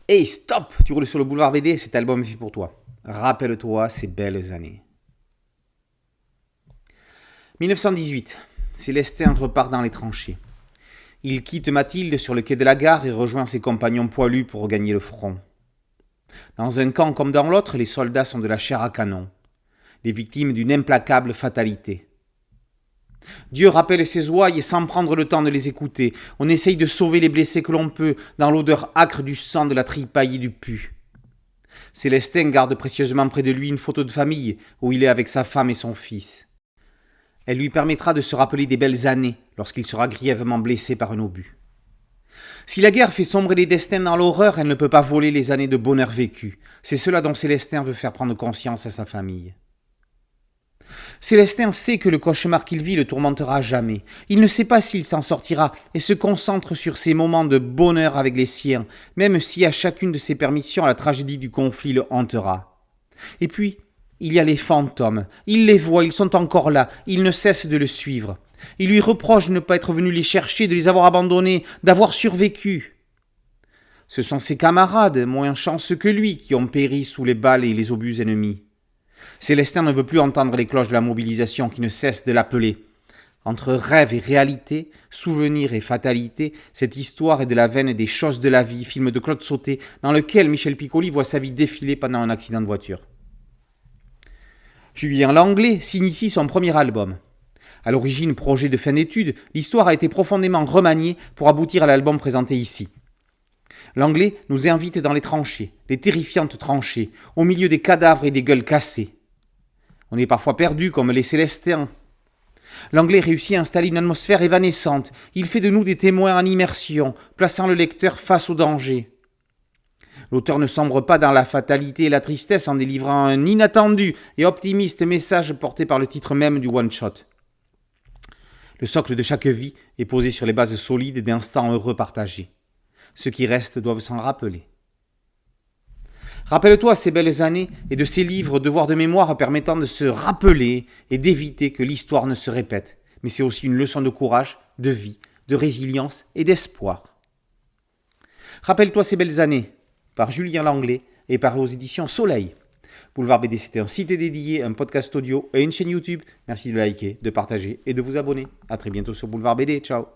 Hey, stop! Tu roules sur le boulevard BD, cet album est fait pour toi. Rappelle-toi ces belles années. 1918. Célestin repart dans les tranchées. Il quitte Mathilde sur le quai de la gare et rejoint ses compagnons poilus pour regagner le front. Dans un camp comme dans l'autre, les soldats sont de la chair à canon, les victimes d'une implacable fatalité. Dieu rappelle ses ouailles sans prendre le temps de les écouter. On essaye de sauver les blessés que l'on peut, dans l'odeur âcre du sang, de la tripaille et du pu. Célestin garde précieusement près de lui une photo de famille où il est avec sa femme et son fils. Elle lui permettra de se rappeler des belles années lorsqu'il sera grièvement blessé par un obus. Si la guerre fait sombrer les destins dans l'horreur, elle ne peut pas voler les années de bonheur vécues. C'est cela dont Célestin veut faire prendre conscience à sa famille. Célestin sait que le cauchemar qu'il vit le tourmentera à jamais. Il ne sait pas s'il s'en sortira et se concentre sur ses moments de bonheur avec les siens, même si à chacune de ses permissions la tragédie du conflit le hantera. Et puis, il y a les fantômes. Il les voit, ils sont encore là, il ne cesse de le suivre. Il lui reproche de ne pas être venu les chercher, de les avoir abandonnés, d'avoir survécu. Ce sont ses camarades, moins chanceux que lui, qui ont péri sous les balles et les obus ennemis. Célestin ne veut plus entendre les cloches de la mobilisation qui ne cessent de l'appeler. Entre rêve et réalité, souvenir et fatalité, cette histoire est de la veine des choses de la vie, film de Claude Sautet, dans lequel Michel Piccoli voit sa vie défiler pendant un accident de voiture. Julien Langlais signe ici son premier album. À l'origine projet de fin d'études, l'histoire a été profondément remaniée pour aboutir à l'album présenté ici. Langlais nous invite dans les tranchées, les terrifiantes tranchées, au milieu des cadavres et des gueules cassées. On est parfois perdu comme les Célestins. Langlais réussit à installer une atmosphère évanescente. Il fait de nous des témoins en immersion, plaçant le lecteur face au danger. L'auteur ne sombre pas dans la fatalité et la tristesse en délivrant un inattendu et optimiste message porté par le titre même du one-shot. Le socle de chaque vie est posé sur les bases solides d'instants heureux partagés. Ceux qui restent doivent s'en rappeler. Rappelle-toi ces belles années et de ces livres devoirs de mémoire permettant de se rappeler et d'éviter que l'histoire ne se répète. Mais c'est aussi une leçon de courage, de vie, de résilience et d'espoir. Rappelle-toi ces belles années, par Julien Langlais et par aux éditions Soleil. Boulevard BD, c'était un site dédié, un podcast audio et une chaîne YouTube. Merci de liker, de partager et de vous abonner. A très bientôt sur Boulevard BD. Ciao.